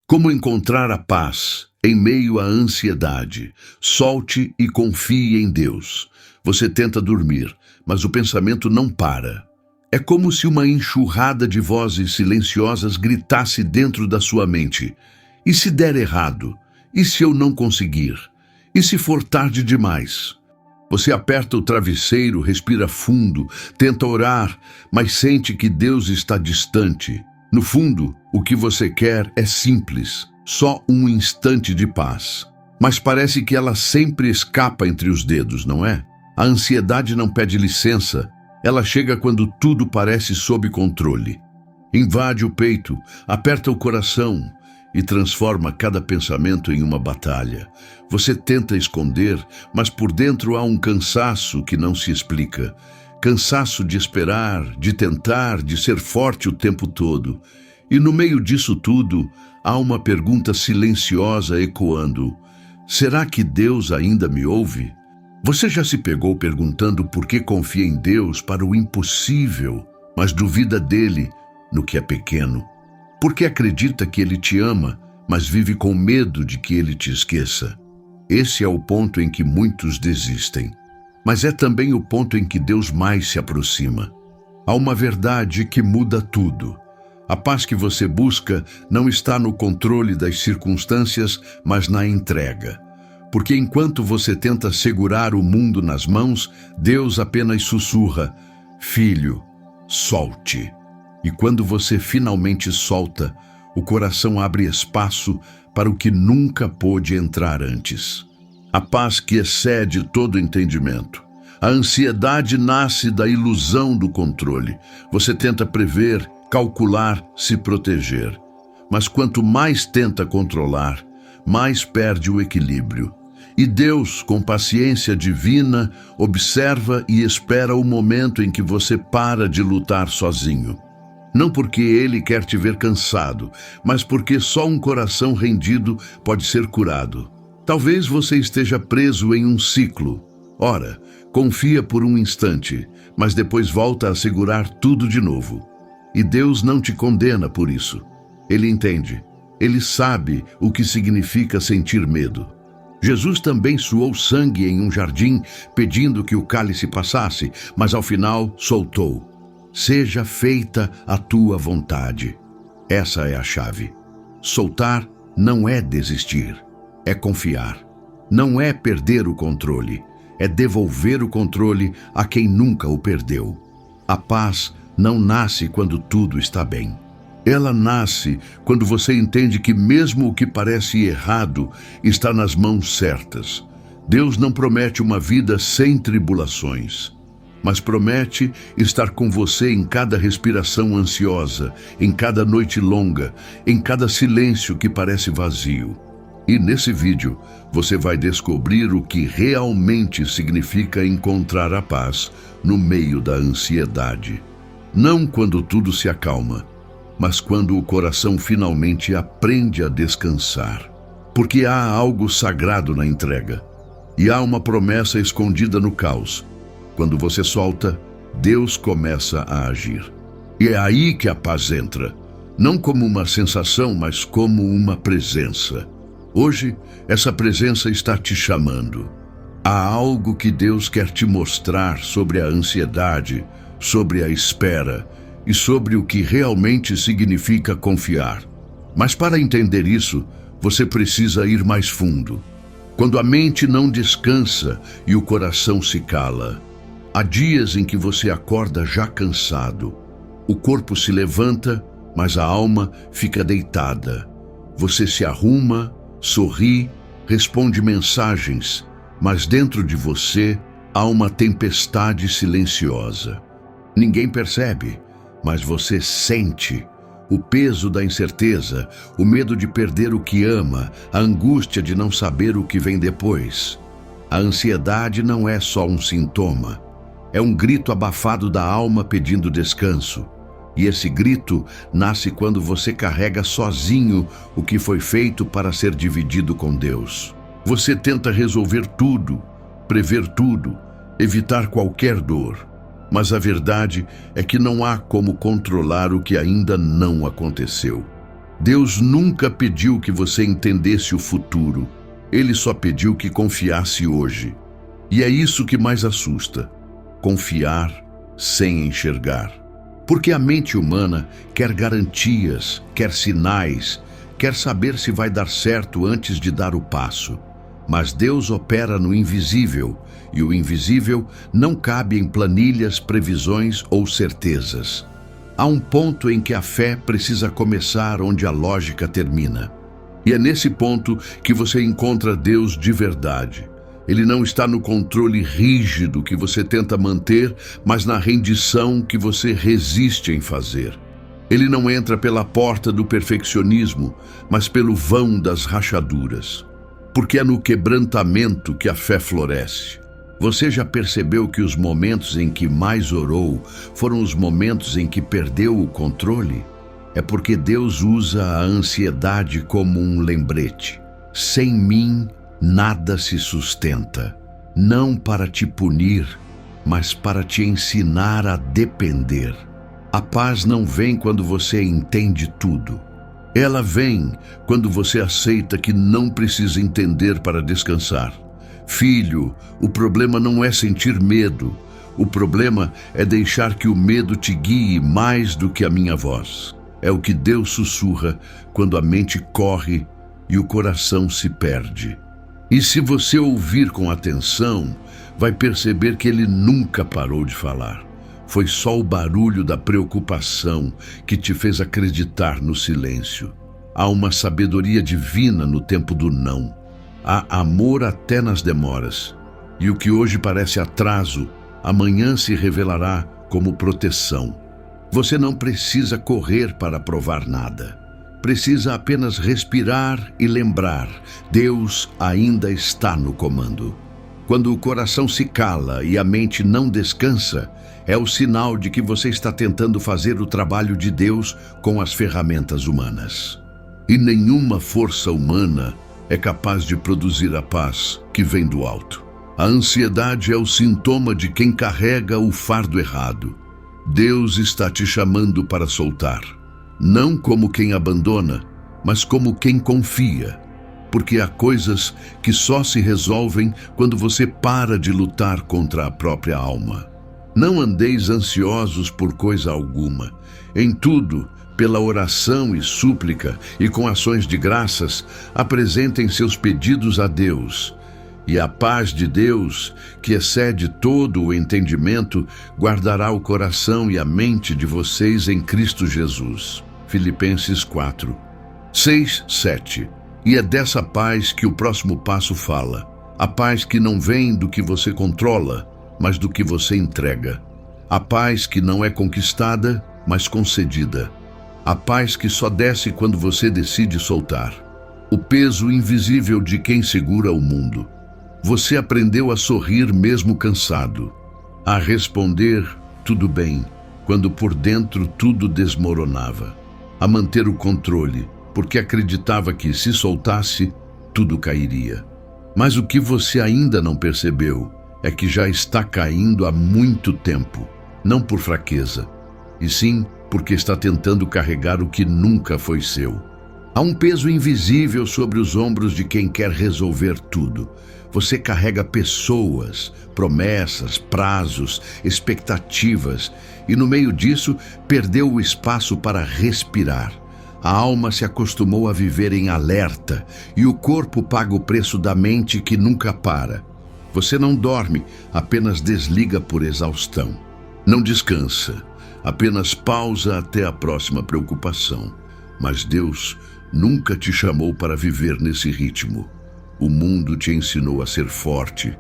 Como encontrar a paz em meio à ansiedade? Solte e confie em Deus. Você tenta dormir, mas o pensamento não para. É como se uma enxurrada de vozes silenciosas gritasse dentro da sua mente. E se der errado? E se eu não conseguir? E se for tarde demais? Você aperta o travesseiro, respira fundo, tenta orar, mas sente que Deus está distante. No fundo, o que você quer é simples, só um instante de paz. Mas parece que ela sempre escapa entre os dedos, não é? A ansiedade não pede licença, ela chega quando tudo parece sob controle. Invade o peito, aperta o coração e transforma cada pensamento em uma batalha. Você tenta esconder, mas por dentro há um cansaço que não se explica. Cansaço de esperar, de tentar, de ser forte o tempo todo. E no meio disso tudo, há uma pergunta silenciosa ecoando. Será que Deus ainda me ouve? Você já se pegou perguntando por que confia em Deus para o impossível, mas duvida dele no que é pequeno? Por que acredita que ele te ama, mas vive com medo de que ele te esqueça? Esse é o ponto em que muitos desistem. Mas é também o ponto em que Deus mais se aproxima. Há uma verdade que muda tudo. A paz que você busca não está no controle das circunstâncias, mas na entrega. Porque enquanto você tenta segurar o mundo nas mãos, Deus apenas sussurra: "Filho, solte." E quando você finalmente solta, o coração abre espaço para o que nunca pôde entrar antes. A paz que excede todo entendimento. A ansiedade nasce da ilusão do controle. Você tenta prever, calcular, se proteger. Mas quanto mais tenta controlar, mais perde o equilíbrio. E Deus, com paciência divina, observa e espera o momento em que você para de lutar sozinho. Não porque Ele quer te ver cansado, mas porque só um coração rendido pode ser curado. Talvez você esteja preso em um ciclo. Ora, confia por um instante, mas depois volta a segurar tudo de novo. E Deus não te condena por isso. Ele entende. Ele sabe o que significa sentir medo. Jesus também suou sangue em um jardim, pedindo que o cálice passasse, mas ao final soltou. Seja feita a tua vontade. Essa é a chave. Soltar não é desistir, é confiar. Não é perder o controle, é devolver o controle a quem nunca o perdeu. A paz não nasce quando tudo está bem. Ela nasce quando você entende que mesmo o que parece errado está nas mãos certas. Deus não promete uma vida sem tribulações, mas promete estar com você em cada respiração ansiosa, em cada noite longa, em cada silêncio que parece vazio. E nesse vídeo, você vai descobrir o que realmente significa encontrar a paz no meio da ansiedade. Não quando tudo se acalma, mas quando o coração finalmente aprende a descansar. Porque há algo sagrado na entrega, e há uma promessa escondida no caos. Quando você solta, Deus começa a agir. E é aí que a paz entra, não como uma sensação, mas como uma presença. Hoje, essa presença está te chamando. Há algo que Deus quer te mostrar sobre a ansiedade, sobre a espera e sobre o que realmente significa confiar. Mas para entender isso, você precisa ir mais fundo. Quando a mente não descansa e o coração se cala, há dias em que você acorda já cansado. O corpo se levanta, mas a alma fica deitada. Você se arruma, sorri, responde mensagens, mas dentro de você há uma tempestade silenciosa. Ninguém percebe, mas você sente o peso da incerteza, o medo de perder o que ama, a angústia de não saber o que vem depois. A ansiedade não é só um sintoma, é um grito abafado da alma pedindo descanso. E esse grito nasce quando você carrega sozinho o que foi feito para ser dividido com Deus. Você tenta resolver tudo, prever tudo, evitar qualquer dor. Mas a verdade é que não há como controlar o que ainda não aconteceu. Deus nunca pediu que você entendesse o futuro. Ele só pediu que confiasse hoje. E é isso que mais assusta: confiar sem enxergar. Porque a mente humana quer garantias, quer sinais, quer saber se vai dar certo antes de dar o passo. Mas Deus opera no invisível, e o invisível não cabe em planilhas, previsões ou certezas. Há um ponto em que a fé precisa começar onde a lógica termina. E é nesse ponto que você encontra Deus de verdade. Ele não está no controle rígido que você tenta manter, mas na rendição que você resiste em fazer. Ele não entra pela porta do perfeccionismo, mas pelo vão das rachaduras. Porque é no quebrantamento que a fé floresce. Você já percebeu que os momentos em que mais orou foram os momentos em que perdeu o controle? É porque Deus usa a ansiedade como um lembrete. Sem mim, nada se sustenta. Não para te punir, mas para te ensinar a depender. A paz não vem quando você entende tudo. Ela vem quando você aceita que não precisa entender para descansar. Filho, o problema não é sentir medo. O problema é deixar que o medo te guie mais do que a minha voz. É o que Deus sussurra quando a mente corre e o coração se perde. E se você ouvir com atenção, vai perceber que ele nunca parou de falar. Foi só o barulho da preocupação que te fez acreditar no silêncio. Há uma sabedoria divina no tempo do não. Há amor até nas demoras. E o que hoje parece atraso, amanhã se revelará como proteção. Você não precisa correr para provar nada. Precisa apenas respirar e lembrar: Deus ainda está no comando. Quando o coração se cala e a mente não descansa, é o sinal de que você está tentando fazer o trabalho de Deus com as ferramentas humanas. E nenhuma força humana é capaz de produzir a paz que vem do alto. A ansiedade é o sintoma de quem carrega o fardo errado. Deus está te chamando para soltar. Não como quem abandona, mas como quem confia. Porque há coisas que só se resolvem quando você para de lutar contra a própria alma. Não andeis ansiosos por coisa alguma. Em tudo, pela oração e súplica e com ações de graças, apresentem seus pedidos a Deus. E a paz de Deus, que excede todo o entendimento, guardará o coração e a mente de vocês em Cristo Jesus. Filipenses 4, 6, 7. E é dessa paz que o próximo passo fala. A paz que não vem do que você controla, mas do que você entrega. A paz que não é conquistada, mas concedida. A paz que só desce quando você decide soltar. O peso invisível de quem segura o mundo. Você aprendeu a sorrir mesmo cansado. A responder, tudo bem, quando por dentro tudo desmoronava. A manter o controle, porque acreditava que, se soltasse, tudo cairia. Mas o que você ainda não percebeu é que já está caindo há muito tempo, não por fraqueza, e sim porque está tentando carregar o que nunca foi seu. Há um peso invisível sobre os ombros de quem quer resolver tudo. Você carrega pessoas, promessas, prazos, expectativas, e no meio disso perdeu o espaço para respirar. A alma se acostumou a viver em alerta e o corpo paga o preço da mente que nunca para. Você não dorme, apenas desliga por exaustão. Não descansa, apenas pausa até a próxima preocupação. Mas Deus nunca te chamou para viver nesse ritmo. O mundo te ensinou a ser forte,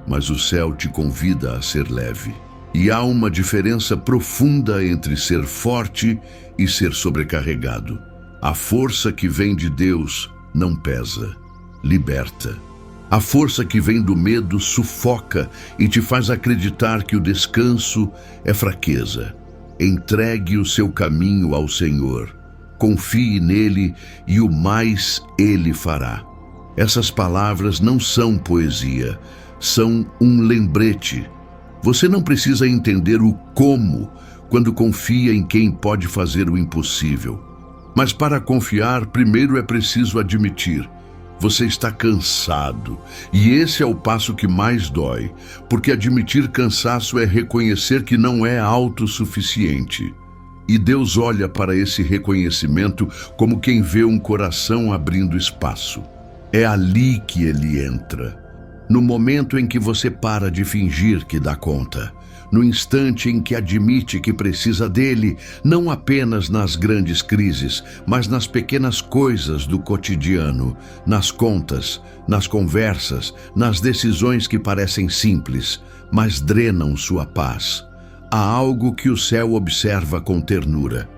mas o céu te convida a ser leve. E há uma diferença profunda entre ser forte e ser sobrecarregado. A força que vem de Deus não pesa, liberta. A força que vem do medo sufoca e te faz acreditar que o descanso é fraqueza. Entregue o seu caminho ao Senhor. Confie nele e o mais ele fará. Essas palavras não são poesia, são um lembrete. Você não precisa entender o como quando confia em quem pode fazer o impossível. Mas para confiar, primeiro é preciso admitir: você está cansado. E esse é o passo que mais dói, porque admitir cansaço é reconhecer que não é autossuficiente. E Deus olha para esse reconhecimento como quem vê um coração abrindo espaço. É ali que ele entra. No momento em que você para de fingir que dá conta. No instante em que admite que precisa dele, não apenas nas grandes crises, mas nas pequenas coisas do cotidiano, nas contas, nas conversas, nas decisões que parecem simples, mas drenam sua paz. Há algo que o céu observa com ternura.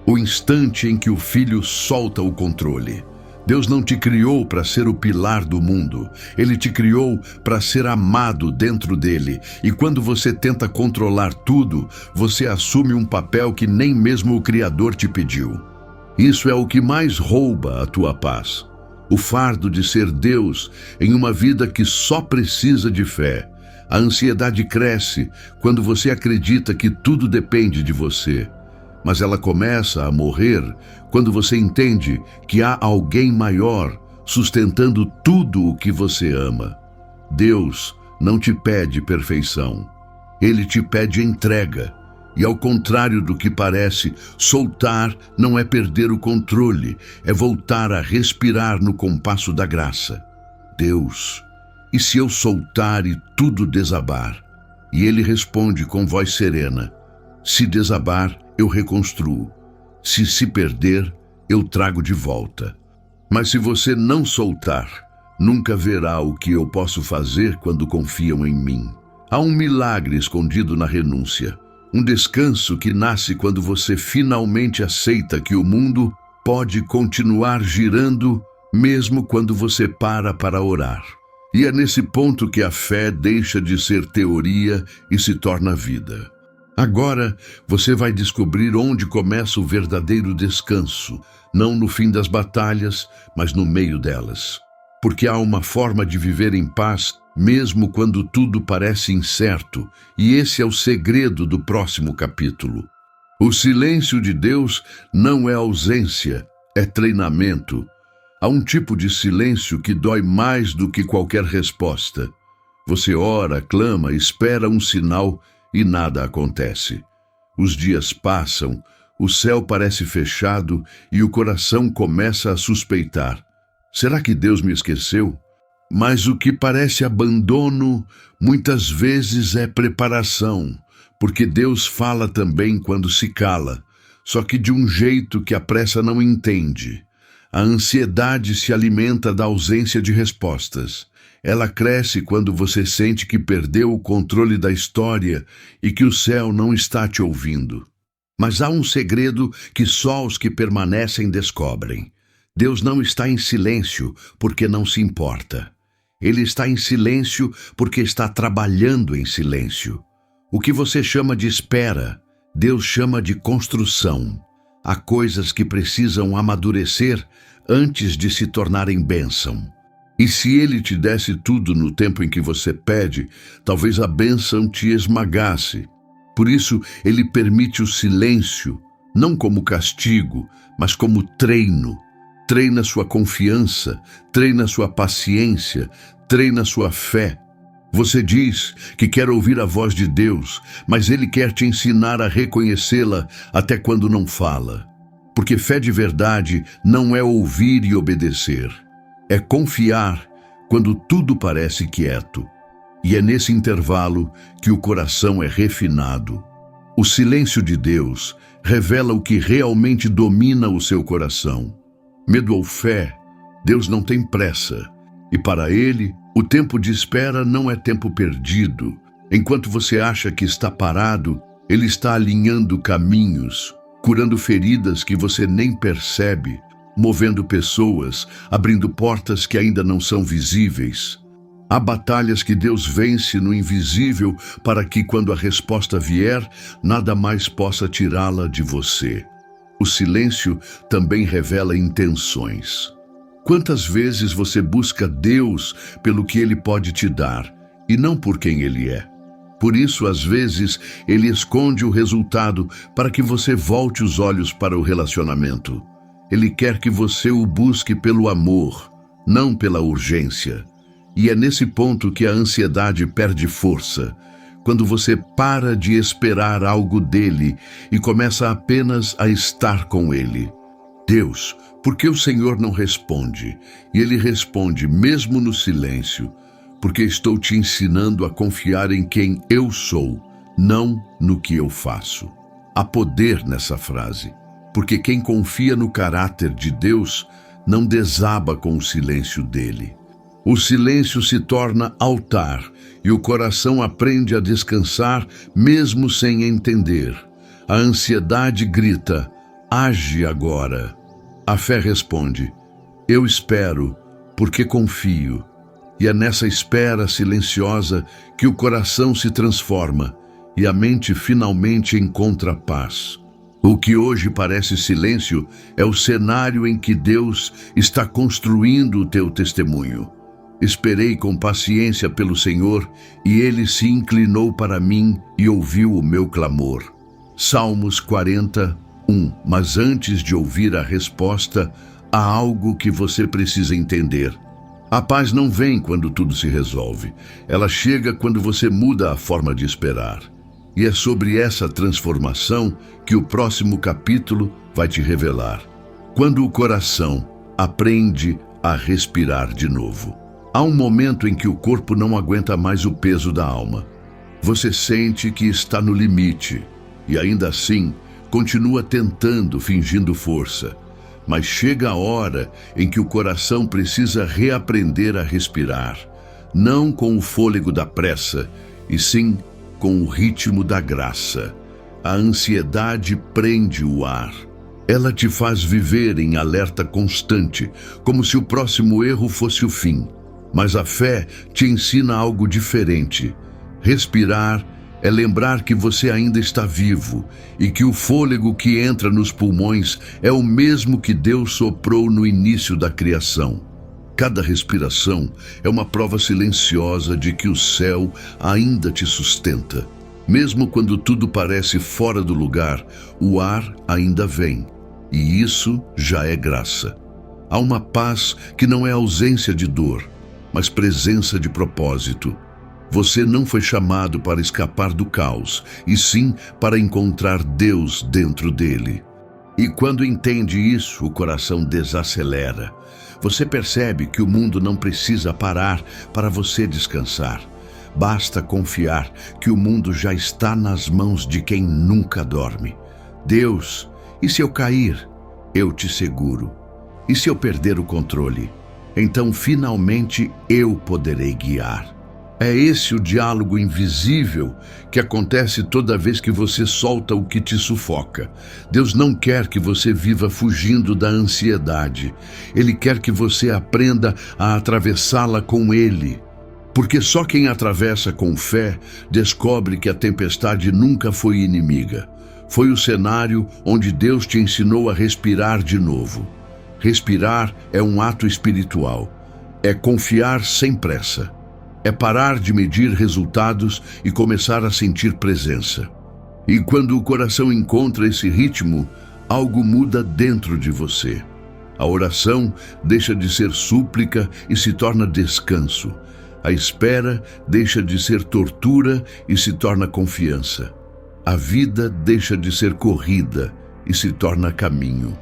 O instante em que o filho solta o controle. Deus não te criou para ser o pilar do mundo. Ele te criou para ser amado dentro dele. E quando você tenta controlar tudo, você assume um papel que nem mesmo o Criador te pediu. Isso é o que mais rouba a tua paz. O fardo de ser Deus em uma vida que só precisa de fé. A ansiedade cresce quando você acredita que tudo depende de você. Mas ela começa a morrer quando você entende que há alguém maior sustentando tudo o que você ama. Deus não te pede perfeição. Ele te pede entrega. E ao contrário do que parece, soltar não é perder o controle, é voltar a respirar no compasso da graça. Deus, e se eu soltar e tudo desabar? E ele responde com voz serena: se desabar, eu reconstruo. Se perder, eu trago de volta. Mas se você não soltar, nunca verá o que eu posso fazer quando confiam em mim. Há um milagre escondido na renúncia. Um descanso que nasce quando você finalmente aceita que o mundo pode continuar girando, mesmo quando você para orar. E é nesse ponto que a fé deixa de ser teoria e se torna vida. Agora você vai descobrir onde começa o verdadeiro descanso, não no fim das batalhas, mas no meio delas. Porque há uma forma de viver em paz, mesmo quando tudo parece incerto, e esse é o segredo do próximo capítulo. O silêncio de Deus não é ausência, é treinamento. Há um tipo de silêncio que dói mais do que qualquer resposta. Você ora, clama, espera um sinal e nada acontece. Os dias passam, o céu parece fechado e o coração começa a suspeitar. Será que Deus me esqueceu? Mas o que parece abandono, muitas vezes é preparação, porque Deus fala também quando se cala, só que de um jeito que a pressa não entende. A ansiedade se alimenta da ausência de respostas. Ela cresce quando você sente que perdeu o controle da história e que o céu não está te ouvindo. Mas há um segredo que só os que permanecem descobrem. Deus não está em silêncio porque não se importa. Ele está em silêncio porque está trabalhando em silêncio. O que você chama de espera, Deus chama de construção. Há coisas que precisam amadurecer antes de se tornarem bênção. E se ele te desse tudo no tempo em que você pede, talvez a bênção te esmagasse. Por isso, ele permite o silêncio, não como castigo, mas como treino. Treina sua confiança, treina sua paciência, treina sua fé. Você diz que quer ouvir a voz de Deus, mas ele quer te ensinar a reconhecê-la até quando não fala. Porque fé de verdade não é ouvir e obedecer. É confiar quando tudo parece quieto. E é nesse intervalo que o coração é refinado. O silêncio de Deus revela o que realmente domina o seu coração. Medo ou fé, Deus não tem pressa. E para ele, o tempo de espera não é tempo perdido. Enquanto você acha que está parado, ele está alinhando caminhos, curando feridas que você nem percebe, movendo pessoas, abrindo portas que ainda não são visíveis. Há batalhas que Deus vence no invisível para que, quando a resposta vier, nada mais possa tirá-la de você. O silêncio também revela intenções. Quantas vezes você busca Deus pelo que Ele pode te dar, e não por quem Ele é? Por isso, às vezes, Ele esconde o resultado para que você volte os olhos para o relacionamento. Ele quer que você o busque pelo amor, não pela urgência. E é nesse ponto que a ansiedade perde força, quando você para de esperar algo dele e começa apenas a estar com ele. Deus, por que o Senhor não responde? E ele responde mesmo no silêncio, porque estou te ensinando a confiar em quem eu sou, não no que eu faço. Há poder nessa frase, porque quem confia no caráter de Deus não desaba com o silêncio dele. O silêncio se torna altar e o coração aprende a descansar mesmo sem entender. A ansiedade grita: age agora. A fé responde: eu espero, porque confio. E é nessa espera silenciosa que o coração se transforma e a mente finalmente encontra paz. O que hoje parece silêncio é o cenário em que Deus está construindo o teu testemunho. Esperei com paciência pelo Senhor, e Ele se inclinou para mim e ouviu o meu clamor. Salmos 40:1. Mas antes de ouvir a resposta, há algo que você precisa entender. A paz não vem quando tudo se resolve. Ela chega quando você muda a forma de esperar. E é sobre essa transformação que o próximo capítulo vai te revelar. Quando o coração aprende a respirar de novo. Há um momento em que o corpo não aguenta mais o peso da alma. Você sente que está no limite e ainda assim continua tentando, fingindo força. Mas chega a hora em que o coração precisa reaprender a respirar, não com o fôlego da pressa, e sim com o ritmo da graça. A ansiedade prende o ar. Ela te faz viver em alerta constante, como se o próximo erro fosse o fim. Mas a fé te ensina algo diferente. Respirar é lembrar que você ainda está vivo e que o fôlego que entra nos pulmões é o mesmo que Deus soprou no início da criação. Cada respiração é uma prova silenciosa de que o céu ainda te sustenta. Mesmo quando tudo parece fora do lugar, o ar ainda vem. E isso já é graça. Há uma paz que não é ausência de dor, mas presença de propósito. Você não foi chamado para escapar do caos, e sim para encontrar Deus dentro dele. E quando entende isso, o coração desacelera. Você percebe que o mundo não precisa parar para você descansar. Basta confiar que o mundo já está nas mãos de quem nunca dorme. Deus, e se eu cair? Eu te seguro. E se eu perder o controle? Então finalmente eu poderei guiar. É esse o diálogo invisível que acontece toda vez que você solta o que te sufoca. Deus não quer que você viva fugindo da ansiedade. Ele quer que você aprenda a atravessá-la com Ele. Porque só quem atravessa com fé descobre que a tempestade nunca foi inimiga. Foi o cenário onde Deus te ensinou a respirar de novo. Respirar é um ato espiritual. É confiar sem pressa. É parar de medir resultados e começar a sentir presença. E quando o coração encontra esse ritmo, algo muda dentro de você. A oração deixa de ser súplica e se torna descanso. A espera deixa de ser tortura e se torna confiança. A vida deixa de ser corrida e se torna caminho.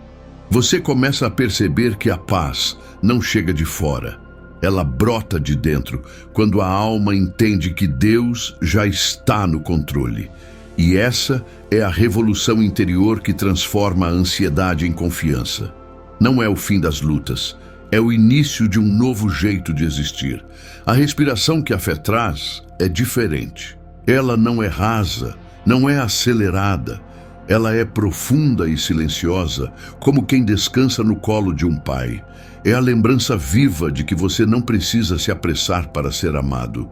Você começa a perceber que a paz não chega de fora. Ela brota de dentro quando a alma entende que Deus já está no controle. E essa é a revolução interior que transforma a ansiedade em confiança. Não é o fim das lutas, é o início de um novo jeito de existir. A respiração que a fé traz é diferente. Ela não é rasa, não é acelerada. Ela é profunda e silenciosa, como quem descansa no colo de um pai. É a lembrança viva de que você não precisa se apressar para ser amado.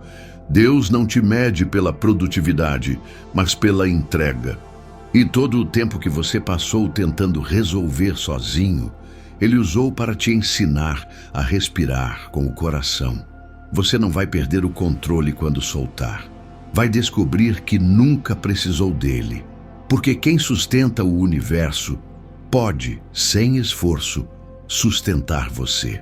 Deus não te mede pela produtividade, mas pela entrega. E todo o tempo que você passou tentando resolver sozinho, Ele usou para te ensinar a respirar com o coração. Você não vai perder o controle quando soltar. Vai descobrir que nunca precisou dele. Porque quem sustenta o universo pode, sem esforço, sustentar você.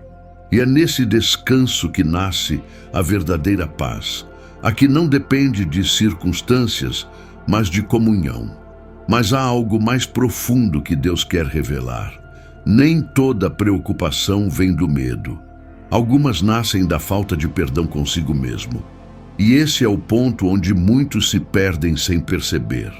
E é nesse descanso que nasce a verdadeira paz, a que não depende de circunstâncias, mas de comunhão. Mas há algo mais profundo que Deus quer revelar. Nem toda preocupação vem do medo. Algumas nascem da falta de perdão consigo mesmo. E esse é o ponto onde muitos se perdem sem perceber.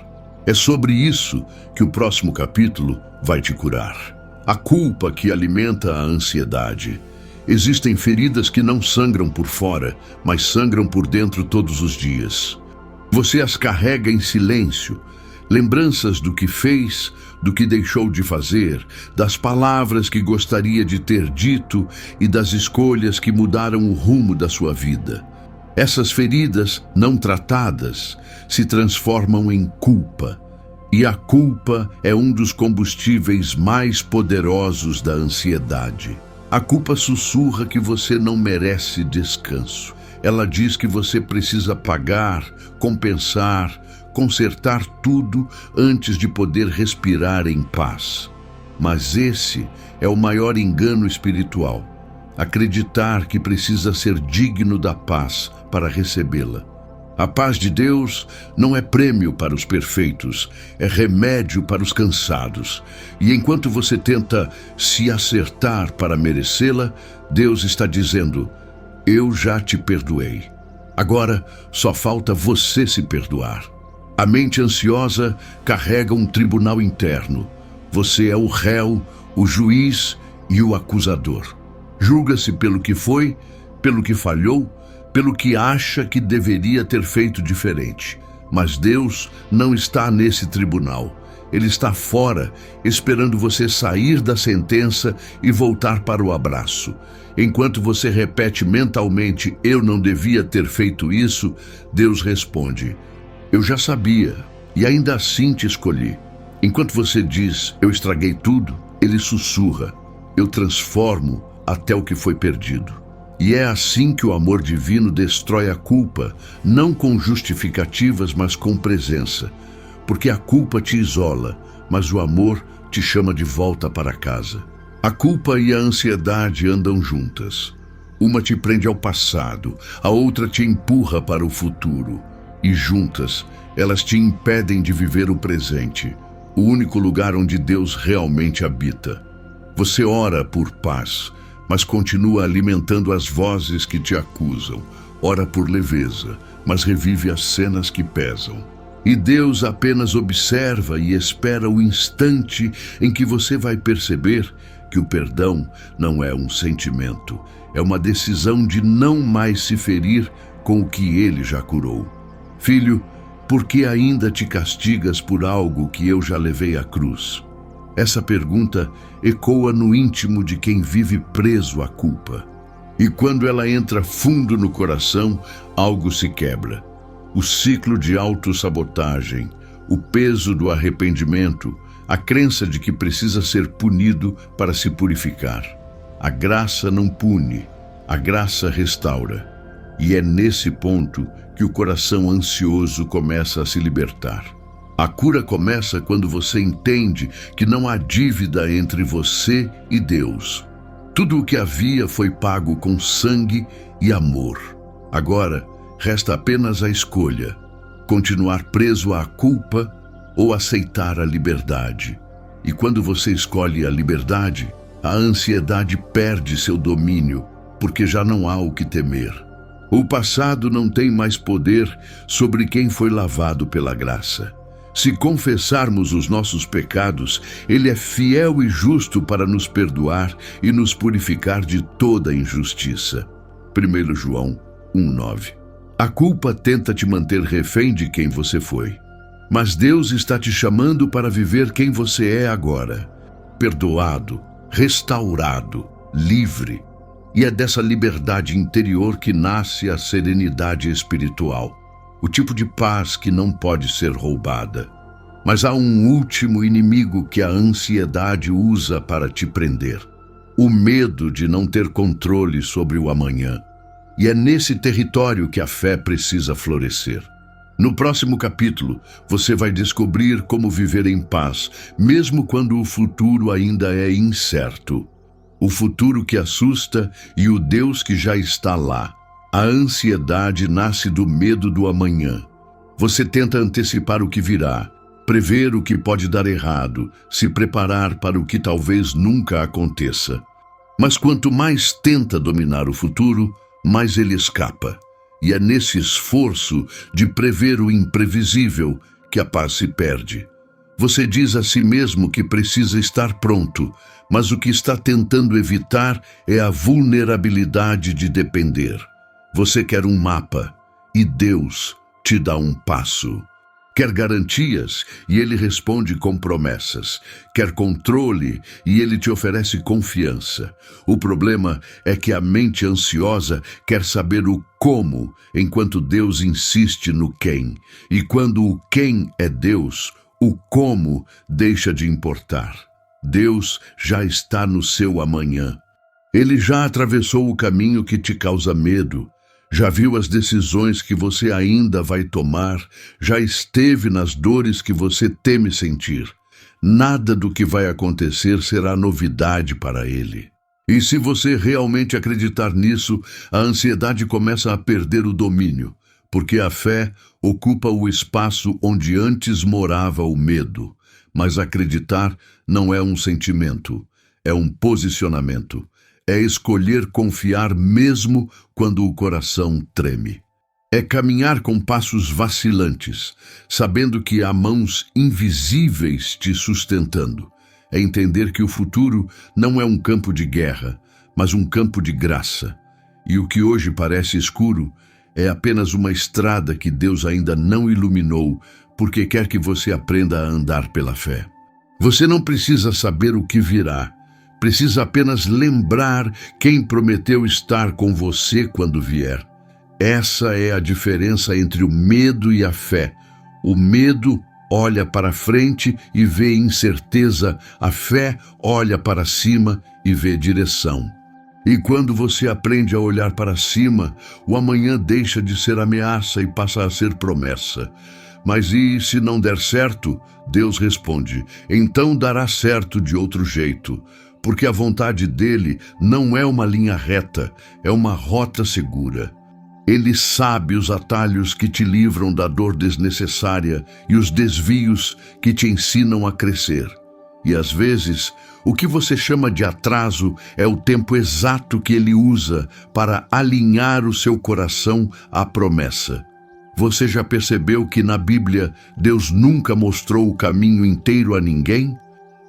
É sobre isso que o próximo capítulo vai te curar. A culpa que alimenta a ansiedade. Existem feridas que não sangram por fora, mas sangram por dentro todos os dias. Você as carrega em silêncio. Lembranças do que fez, do que deixou de fazer, das palavras que gostaria de ter dito e das escolhas que mudaram o rumo da sua vida. Essas feridas, não tratadas, se transformam em culpa. E a culpa é um dos combustíveis mais poderosos da ansiedade. A culpa sussurra que você não merece descanso. Ela diz que você precisa pagar, compensar, consertar tudo antes de poder respirar em paz. Mas esse é o maior engano espiritual. Acreditar que precisa ser digno da paz para recebê-la. A paz de Deus não é prêmio para os perfeitos, é remédio para os cansados. E enquanto você tenta se acertar para merecê-la, Deus está dizendo: eu já te perdoei. Agora só falta você se perdoar. A mente ansiosa carrega um tribunal interno. Você é o réu, o juiz e o acusador. Julga-se pelo que foi, pelo que falhou, pelo que acha que deveria ter feito diferente. Mas Deus não está nesse tribunal. Ele está fora, esperando você sair da sentença e voltar para o abraço. Enquanto você repete mentalmente, eu não devia ter feito isso, Deus responde, eu já sabia e ainda assim te escolhi. Enquanto você diz, eu estraguei tudo, ele sussurra, eu transformo até o que foi perdido. E é assim que o amor divino destrói a culpa, não com justificativas, mas com presença. Porque a culpa te isola, mas o amor te chama de volta para casa. A culpa e a ansiedade andam juntas. Uma te prende ao passado, a outra te empurra para o futuro. E juntas, elas te impedem de viver o presente, o único lugar onde Deus realmente habita. Você ora por paz, mas continua alimentando as vozes que te acusam. Ora por leveza, mas revive as cenas que pesam. E Deus apenas observa e espera o instante em que você vai perceber que o perdão não é um sentimento, é uma decisão de não mais se ferir com o que Ele já curou. Filho, por que ainda te castigas por algo que eu já levei à cruz? Essa pergunta ecoa no íntimo de quem vive preso à culpa. E quando ela entra fundo no coração, algo se quebra. O ciclo de autossabotagem, o peso do arrependimento, a crença de que precisa ser punido para se purificar. A graça não pune, a graça restaura. E é nesse ponto que o coração ansioso começa a se libertar. A cura começa quando você entende que não há dívida entre você e Deus. Tudo o que havia foi pago com sangue e amor. Agora, resta apenas a escolha: continuar preso à culpa ou aceitar a liberdade. E quando você escolhe a liberdade, a ansiedade perde seu domínio, porque já não há o que temer. O passado não tem mais poder sobre quem foi lavado pela graça. Se confessarmos os nossos pecados, Ele é fiel e justo para nos perdoar e nos purificar de toda injustiça. 1 João 1,9. A culpa tenta te manter refém de quem você foi. Mas Deus está te chamando para viver quem você é agora. Perdoado, restaurado, livre. E é dessa liberdade interior que nasce a serenidade espiritual. O tipo de paz que não pode ser roubada. Mas há um último inimigo que a ansiedade usa para te prender. O medo de não ter controle sobre o amanhã. E é nesse território que a fé precisa florescer. No próximo capítulo, você vai descobrir como viver em paz, mesmo quando o futuro ainda é incerto. O futuro que assusta e o Deus que já está lá. A ansiedade nasce do medo do amanhã. Você tenta antecipar o que virá, prever o que pode dar errado, se preparar para o que talvez nunca aconteça. Mas quanto mais tenta dominar o futuro, mais ele escapa. E é nesse esforço de prever o imprevisível que a paz se perde. Você diz a si mesmo que precisa estar pronto, mas o que está tentando evitar é a vulnerabilidade de depender. Você quer um mapa e Deus te dá um passo. Quer garantias e ele responde com promessas. Quer controle e ele te oferece confiança. O problema é que a mente ansiosa quer saber o como, enquanto Deus insiste no quem. E quando o quem é Deus, o como deixa de importar. Deus já está no seu amanhã. Ele já atravessou o caminho que te causa medo. Já viu as decisões que você ainda vai tomar, já esteve nas dores que você teme sentir. Nada do que vai acontecer será novidade para ele. E se você realmente acreditar nisso, a ansiedade começa a perder o domínio, porque a fé ocupa o espaço onde antes morava o medo. Mas acreditar não é um sentimento, é um posicionamento. É escolher confiar mesmo quando o coração treme. É caminhar com passos vacilantes, sabendo que há mãos invisíveis te sustentando. É entender que o futuro não é um campo de guerra, mas um campo de graça. E o que hoje parece escuro é apenas uma estrada que Deus ainda não iluminou, porque quer que você aprenda a andar pela fé. Você não precisa saber o que virá. Precisa apenas lembrar quem prometeu estar com você quando vier. Essa é a diferença entre o medo e a fé. O medo olha para frente e vê incerteza. A fé olha para cima e vê direção. E quando você aprende a olhar para cima, o amanhã deixa de ser ameaça e passa a ser promessa. Mas e se não der certo? Deus responde, então dará certo de outro jeito. Porque a vontade dele não é uma linha reta, é uma rota segura. Ele sabe os atalhos que te livram da dor desnecessária e os desvios que te ensinam a crescer. E às vezes, o que você chama de atraso é o tempo exato que ele usa para alinhar o seu coração à promessa. Você já percebeu que na Bíblia Deus nunca mostrou o caminho inteiro a ninguém?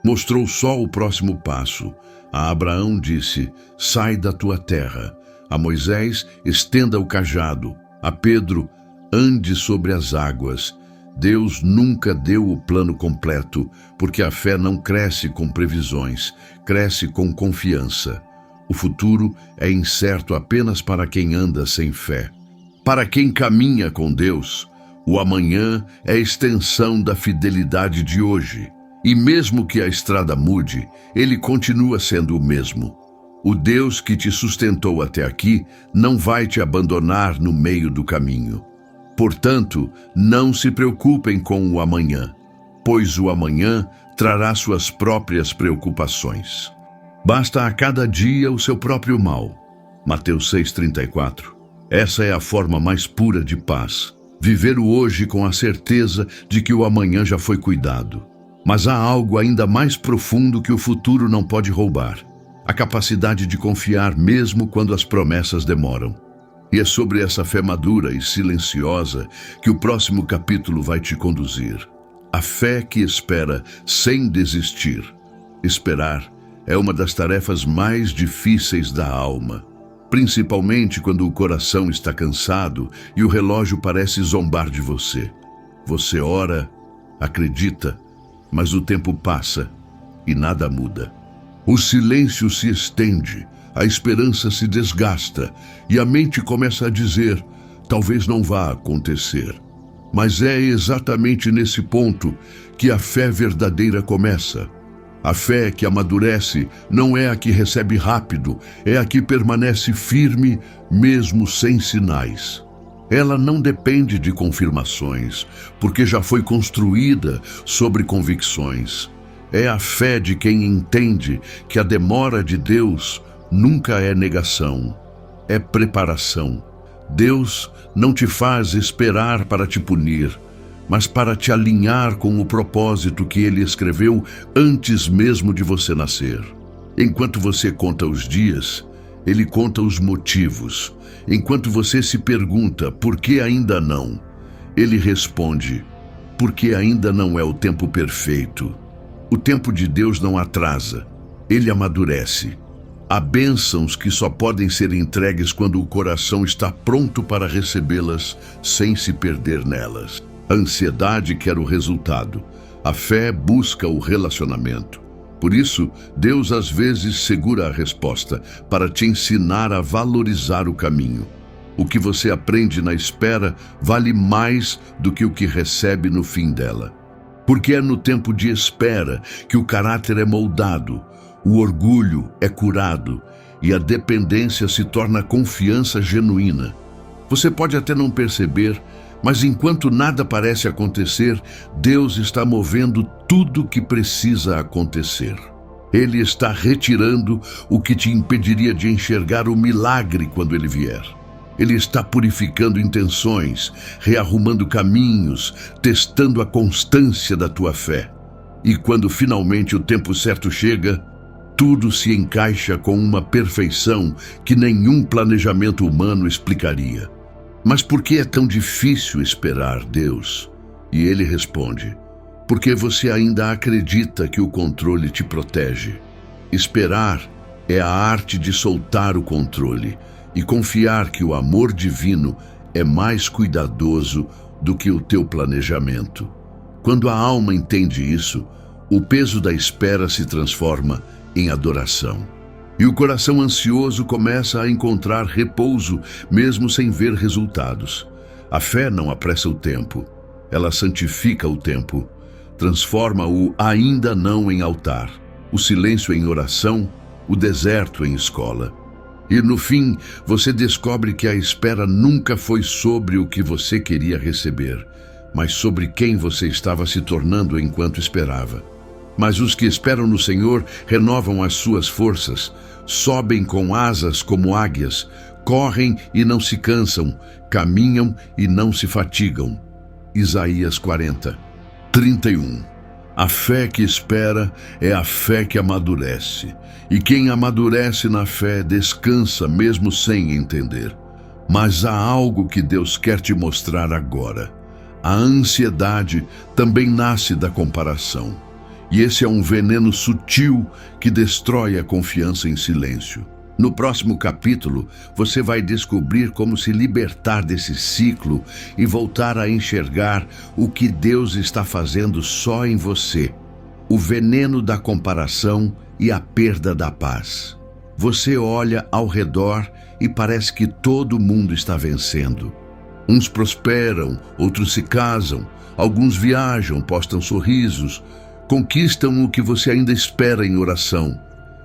Mostrou só o próximo passo. A Abraão disse, sai da tua terra. A Moisés, estenda o cajado. A Pedro, ande sobre as águas. Deus nunca deu o plano completo, porque a fé não cresce com previsões, cresce com confiança. O futuro é incerto apenas para quem anda sem fé. Para quem caminha com Deus, o amanhã é extensão da fidelidade de hoje. E mesmo que a estrada mude, ele continua sendo o mesmo. O Deus que te sustentou até aqui não vai te abandonar no meio do caminho. Portanto, não se preocupem com o amanhã, pois o amanhã trará suas próprias preocupações. Basta a cada dia o seu próprio mal. Mateus 6,34. Essa é a forma mais pura de paz. Viver o hoje com a certeza de que o amanhã já foi cuidado. Mas há algo ainda mais profundo que o futuro não pode roubar. A capacidade de confiar mesmo quando as promessas demoram. E é sobre essa fé madura e silenciosa que o próximo capítulo vai te conduzir. A fé que espera sem desistir. Esperar é uma das tarefas mais difíceis da alma. Principalmente quando o coração está cansado e o relógio parece zombar de você. Você ora, acredita, mas o tempo passa e nada muda. O silêncio se estende, a esperança se desgasta e a mente começa a dizer, talvez não vá acontecer. Mas é exatamente nesse ponto que a fé verdadeira começa. A fé que amadurece não é a que recebe rápido, é a que permanece firme mesmo sem sinais. Ela não depende de confirmações, porque já foi construída sobre convicções. É a fé de quem entende que a demora de Deus nunca é negação, é preparação. Deus não te faz esperar para te punir, mas para te alinhar com o propósito que Ele escreveu antes mesmo de você nascer. Enquanto você conta os dias, Ele conta os motivos. Enquanto você se pergunta por que ainda não, Ele responde, porque ainda não é o tempo perfeito. O tempo de Deus não atrasa, Ele amadurece. Há bênçãos que só podem ser entregues quando o coração está pronto para recebê-las sem se perder nelas. A ansiedade quer o resultado, a fé busca o relacionamento. Por isso, Deus às vezes segura a resposta para te ensinar a valorizar o caminho. O que você aprende na espera vale mais do que o que recebe no fim dela. Porque é no tempo de espera que o caráter é moldado, o orgulho é curado e a dependência se torna confiança genuína. Você pode até não perceber, mas enquanto nada parece acontecer, Deus está movendo tudo o que precisa acontecer. Ele está retirando o que te impediria de enxergar o milagre quando ele vier. Ele está purificando intenções, rearrumando caminhos, testando a constância da tua fé. E quando finalmente o tempo certo chega, tudo se encaixa com uma perfeição que nenhum planejamento humano explicaria. Mas por que é tão difícil esperar Deus? E Ele responde, porque você ainda acredita que o controle te protege. Esperar é a arte de soltar o controle e confiar que o amor divino é mais cuidadoso do que o teu planejamento. Quando a alma entende isso, o peso da espera se transforma em adoração. E o coração ansioso começa a encontrar repouso, mesmo sem ver resultados. A fé não apressa o tempo, ela santifica o tempo, transforma o ainda não em altar, o silêncio em oração, o deserto em escola. E no fim, você descobre que a espera nunca foi sobre o que você queria receber, mas sobre quem você estava se tornando enquanto esperava. Mas os que esperam no Senhor renovam as suas forças, sobem com asas como águias, correm e não se cansam, caminham e não se fatigam. Isaías 40, 31. A fé que espera é a fé que amadurece, e quem amadurece na fé descansa mesmo sem entender. Mas há algo que Deus quer te mostrar agora. A ansiedade também nasce da comparação. E esse é um veneno sutil que destrói a confiança em silêncio. No próximo capítulo, você vai descobrir como se libertar desse ciclo e voltar a enxergar o que Deus está fazendo só em você. O veneno da comparação e a perda da paz. Você olha ao redor e parece que todo mundo está vencendo. Uns prosperam, outros se casam, alguns viajam, postam sorrisos, conquistam o que você ainda espera em oração.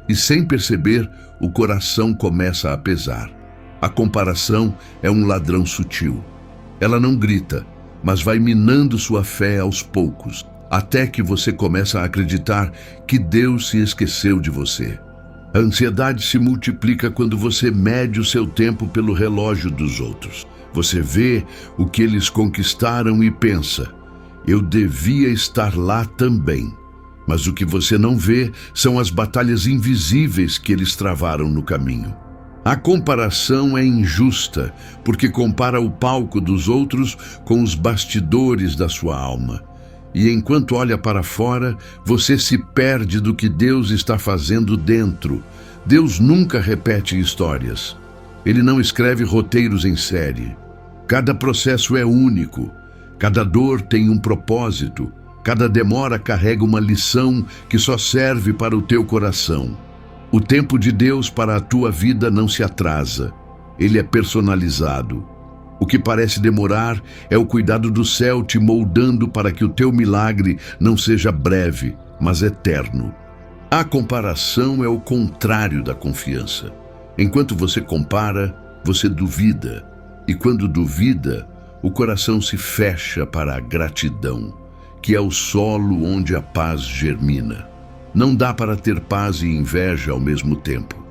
E sem perceber, o coração começa a pesar. A comparação é um ladrão sutil. Ela não grita, mas vai minando sua fé aos poucos, até que você começa a acreditar que Deus se esqueceu de você. A ansiedade se multiplica quando você mede o seu tempo pelo relógio dos outros. Você vê o que eles conquistaram e pensa, eu devia estar lá também. Mas o que você não vê são as batalhas invisíveis que eles travaram no caminho. A comparação é injusta, porque compara o palco dos outros com os bastidores da sua alma. E enquanto olha para fora, você se perde do que Deus está fazendo dentro. Deus nunca repete histórias. Ele não escreve roteiros em série. Cada processo é único. Cada dor tem um propósito. Cada demora carrega uma lição que só serve para o teu coração. O tempo de Deus para a tua vida não se atrasa. Ele é personalizado. O que parece demorar é o cuidado do céu te moldando para que o teu milagre não seja breve, mas eterno. A comparação é o contrário da confiança. Enquanto você compara, você duvida. E quando duvida, o coração se fecha para a gratidão, que é o solo onde a paz germina. Não dá para ter paz e inveja ao mesmo tempo.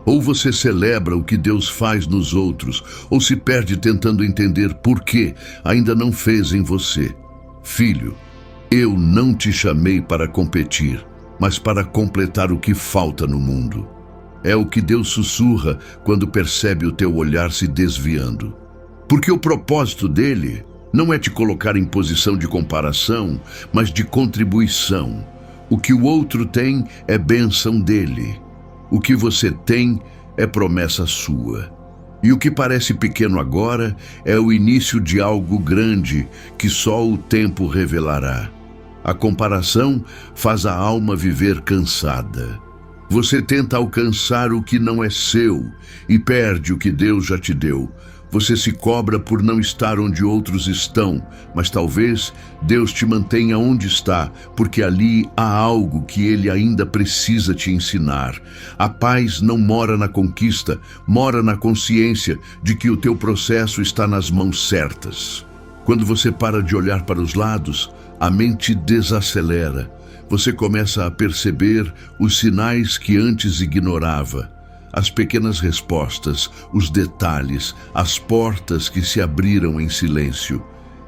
Ou você celebra o que Deus faz nos outros, ou se perde tentando entender por que ainda não fez em você. Filho, eu não te chamei para competir, mas para completar o que falta no mundo. É o que Deus sussurra quando percebe o teu olhar se desviando. Porque o propósito dele não é te colocar em posição de comparação, mas de contribuição. O que o outro tem é bênção dele. O que você tem é promessa sua. E o que parece pequeno agora é o início de algo grande que só o tempo revelará. A comparação faz a alma viver cansada. Você tenta alcançar o que não é seu e perde o que Deus já te deu. Você se cobra por não estar onde outros estão, mas talvez Deus te mantenha onde está, porque ali há algo que Ele ainda precisa te ensinar. A paz não mora na conquista, mora na consciência de que o teu processo está nas mãos certas. Quando você para de olhar para os lados, a mente desacelera. Você começa a perceber os sinais que antes ignorava. As pequenas respostas, os detalhes, as portas que se abriram em silêncio.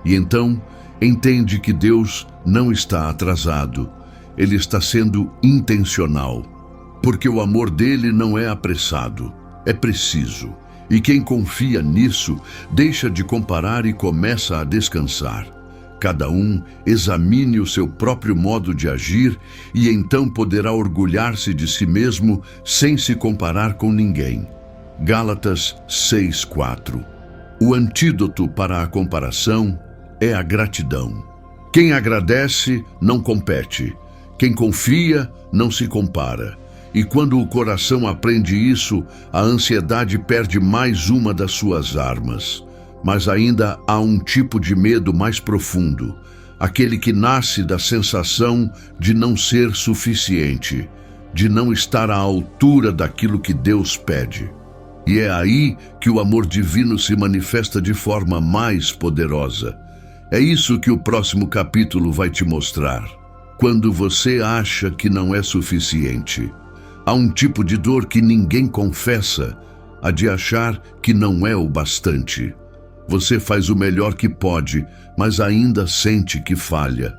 E então, entende que Deus não está atrasado. Ele está sendo intencional. Porque o amor dele não é apressado, é preciso. E quem confia nisso, deixa de comparar e começa a descansar. Cada um examine o seu próprio modo de agir e então poderá orgulhar-se de si mesmo sem se comparar com ninguém. Gálatas 6:4. O antídoto para a comparação é a gratidão. Quem agradece não compete. Quem confia não se compara. E quando o coração aprende isso, a ansiedade perde mais uma das suas armas. Mas ainda há um tipo de medo mais profundo, aquele que nasce da sensação de não ser suficiente, de não estar à altura daquilo que Deus pede. E é aí que o amor divino se manifesta de forma mais poderosa. É isso que o próximo capítulo vai te mostrar. Quando você acha que não é suficiente, há um tipo de dor que ninguém confessa, a de achar que não é o bastante. Você faz o melhor que pode, mas ainda sente que falha.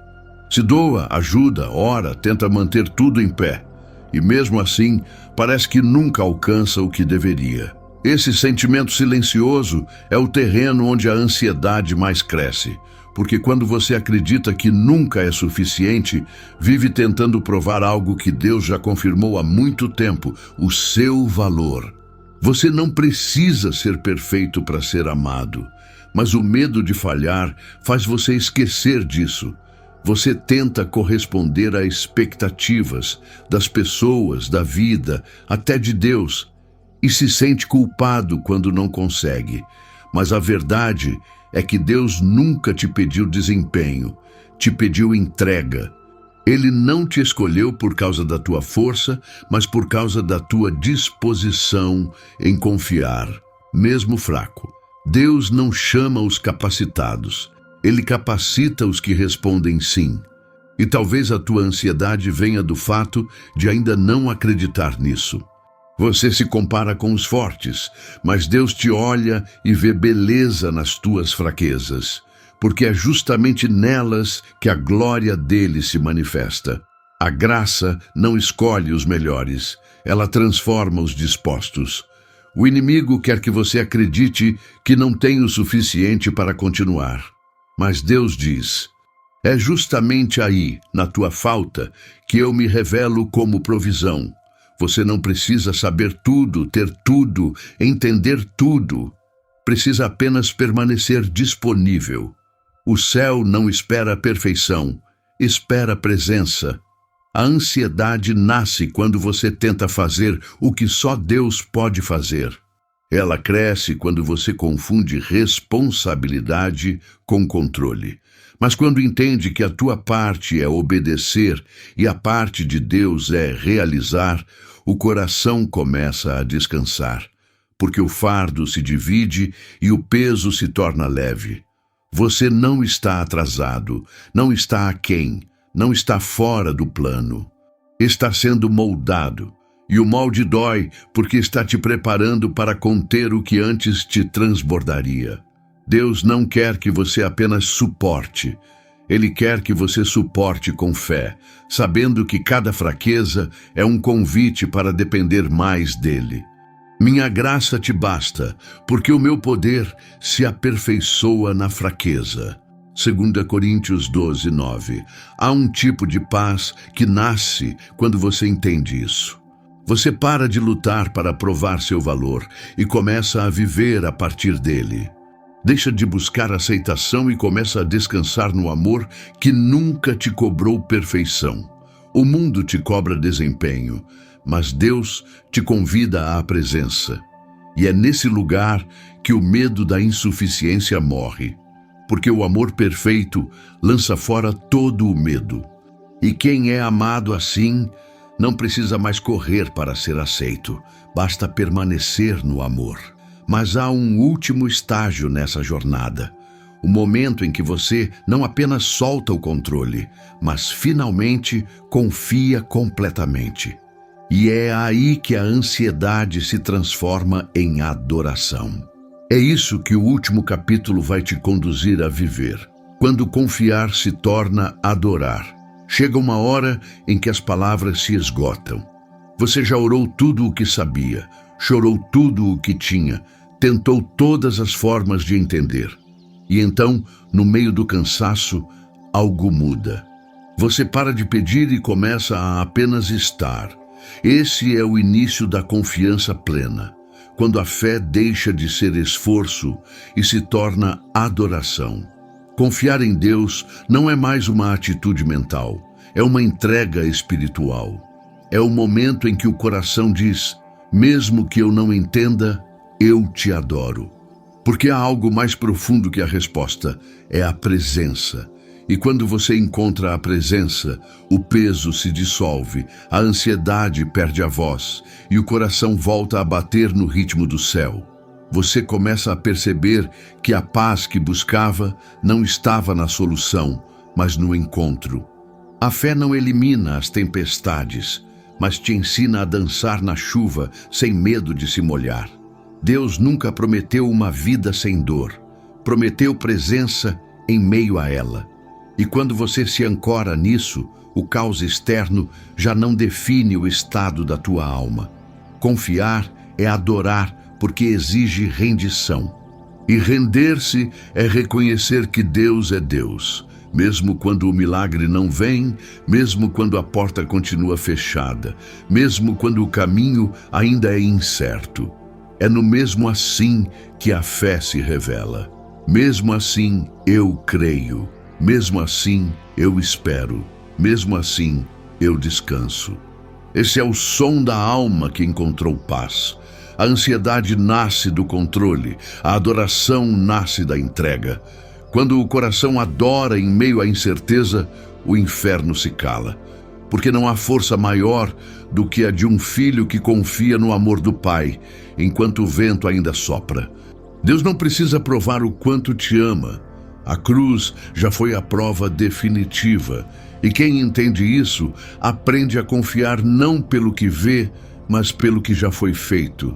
Se doa, ajuda, ora, tenta manter tudo em pé. E mesmo assim, parece que nunca alcança o que deveria. Esse sentimento silencioso é o terreno onde a ansiedade mais cresce. Porque quando você acredita que nunca é suficiente, vive tentando provar algo que Deus já confirmou há muito tempo, o seu valor. Você não precisa ser perfeito para ser amado, mas o medo de falhar faz você esquecer disso. Você tenta corresponder a expectativas das pessoas, da vida, até de Deus, e se sente culpado quando não consegue. Mas a verdade é que Deus nunca te pediu desempenho, te pediu entrega. Ele não te escolheu por causa da tua força, mas por causa da tua disposição em confiar, mesmo fraco. Deus não chama os capacitados, Ele capacita os que respondem sim. E talvez a tua ansiedade venha do fato de ainda não acreditar nisso. Você se compara com os fortes, mas Deus te olha e vê beleza nas tuas fraquezas. Porque é justamente nelas que a glória dele se manifesta. A graça não escolhe os melhores, ela transforma os dispostos. O inimigo quer que você acredite que não tem o suficiente para continuar. Mas Deus diz: é justamente aí, na tua falta, que eu me revelo como provisão. Você não precisa saber tudo, ter tudo, entender tudo. Precisa apenas permanecer disponível. O céu não espera a perfeição, espera a presença. A ansiedade nasce quando você tenta fazer o que só Deus pode fazer. Ela cresce quando você confunde responsabilidade com controle. Mas quando entende que a tua parte é obedecer e a parte de Deus é realizar, o coração começa a descansar. porque o fardo se divide e o peso se torna leve. Você não está atrasado, não está aquém, não está fora do plano. Está sendo moldado, e o molde dói porque está te preparando para conter o que antes te transbordaria. Deus não quer que você apenas suporte. Ele quer que você suporte com fé, sabendo que cada fraqueza é um convite para depender mais dele. Minha graça te basta, porque o meu poder se aperfeiçoa na fraqueza. 2 Coríntios 12, 9. Há um tipo de paz que nasce quando você entende isso. Você para de lutar para provar seu valor e começa a viver a partir dele. Deixa de buscar aceitação e começa a descansar no amor que nunca te cobrou perfeição. O mundo te cobra desempenho, mas Deus te convida à presença. E é nesse lugar que o medo da insuficiência morre, porque o amor perfeito lança fora todo o medo. E quem é amado assim não precisa mais correr para ser aceito, basta permanecer no amor. Mas há um último estágio nessa jornada, o momento em que você não apenas solta o controle, mas finalmente confia completamente. E é aí que a ansiedade se transforma em adoração. É isso que o último capítulo vai te conduzir a viver. Quando confiar se torna adorar. Chega uma hora em que as palavras se esgotam. Você já orou tudo o que sabia, chorou tudo o que tinha, tentou todas as formas de entender. E então, no meio do cansaço, algo muda. Você para de pedir e começa a apenas estar. Esse é o início da confiança plena, quando a fé deixa de ser esforço e se torna adoração. Confiar em Deus não é mais uma atitude mental, é uma entrega espiritual. É o momento em que o coração diz: mesmo que eu não entenda, eu te adoro. Porque há algo mais profundo que a resposta, é a presença. E quando você encontra a presença, o peso se dissolve, a ansiedade perde a voz e o coração volta a bater no ritmo do céu. Você começa a perceber que a paz que buscava não estava na solução, mas no encontro. A fé não elimina as tempestades, mas te ensina a dançar na chuva sem medo de se molhar. Deus nunca prometeu uma vida sem dor, prometeu presença em meio a ela. E quando você se ancora nisso, o caos externo já não define o estado da tua alma. Confiar é adorar, porque exige rendição. E render-se é reconhecer que Deus é Deus, mesmo quando o milagre não vem, mesmo quando a porta continua fechada, mesmo quando o caminho ainda é incerto. É no mesmo assim que a fé se revela. Mesmo assim, eu creio. Mesmo assim, eu espero. Mesmo assim, eu descanso. Esse é o som da alma que encontrou paz. A ansiedade nasce do controle, a adoração nasce da entrega. Quando o coração adora em meio à incerteza, o inferno se cala. Porque não há força maior do que a de um filho que confia no amor do Pai, enquanto o vento ainda sopra. Deus não precisa provar o quanto te ama. A cruz já foi a prova definitiva, e quem entende isso aprende a confiar não pelo que vê, mas pelo que já foi feito.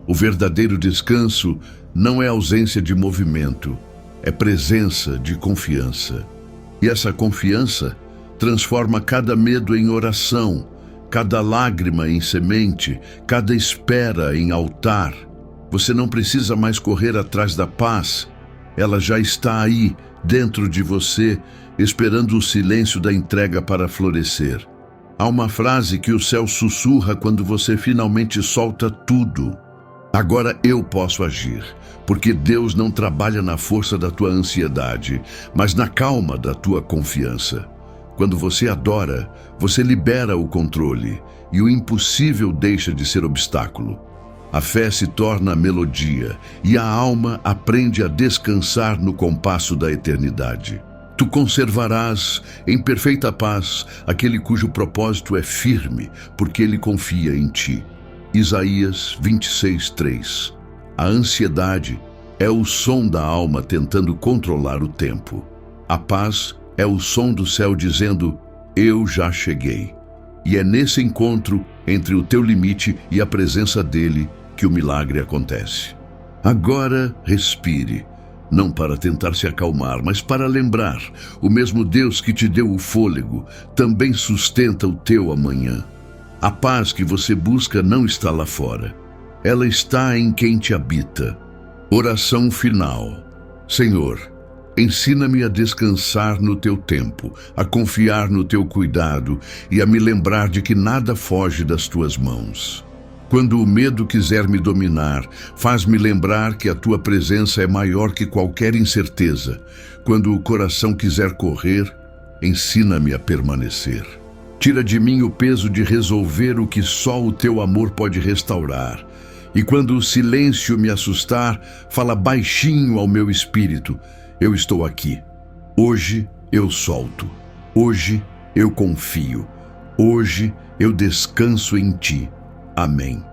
O verdadeiro descanso não é ausência de movimento, é presença de confiança. E essa confiança transforma cada medo em oração, cada lágrima em semente, cada espera em altar. Você não precisa mais correr atrás da paz. Ela já está aí, dentro de você, esperando o silêncio da entrega para florescer. Há uma frase que o céu sussurra quando você finalmente solta tudo. Agora eu posso agir, porque Deus não trabalha na força da tua ansiedade, mas na calma da tua confiança. Quando você adora, você libera o controle, e o impossível deixa de ser obstáculo. A fé se torna melodia, e a alma aprende a descansar no compasso da eternidade. Tu conservarás em perfeita paz aquele cujo propósito é firme, porque ele confia em ti. Isaías 26:3. A ansiedade é o som da alma tentando controlar o tempo. A paz é o som do céu dizendo: eu já cheguei. E é nesse encontro entre o teu limite e a presença dele que o milagre acontece. Agora respire, não para tentar se acalmar, mas para lembrar: o mesmo Deus que te deu o fôlego também sustenta o teu amanhã. A paz que você busca não está lá fora. Ela está em quem te habita. Oração final. Senhor, ensina-me a descansar no teu tempo, a confiar no teu cuidado e a me lembrar de que nada foge das tuas mãos. Quando o medo quiser me dominar, faz-me lembrar que a tua presença é maior que qualquer incerteza. Quando o coração quiser correr, ensina-me a permanecer. Tira de mim o peso de resolver o que só o teu amor pode restaurar. E quando o silêncio me assustar, fala baixinho ao meu espírito: eu estou aqui. Hoje eu solto. Hoje eu confio. Hoje eu descanso em ti. Amém.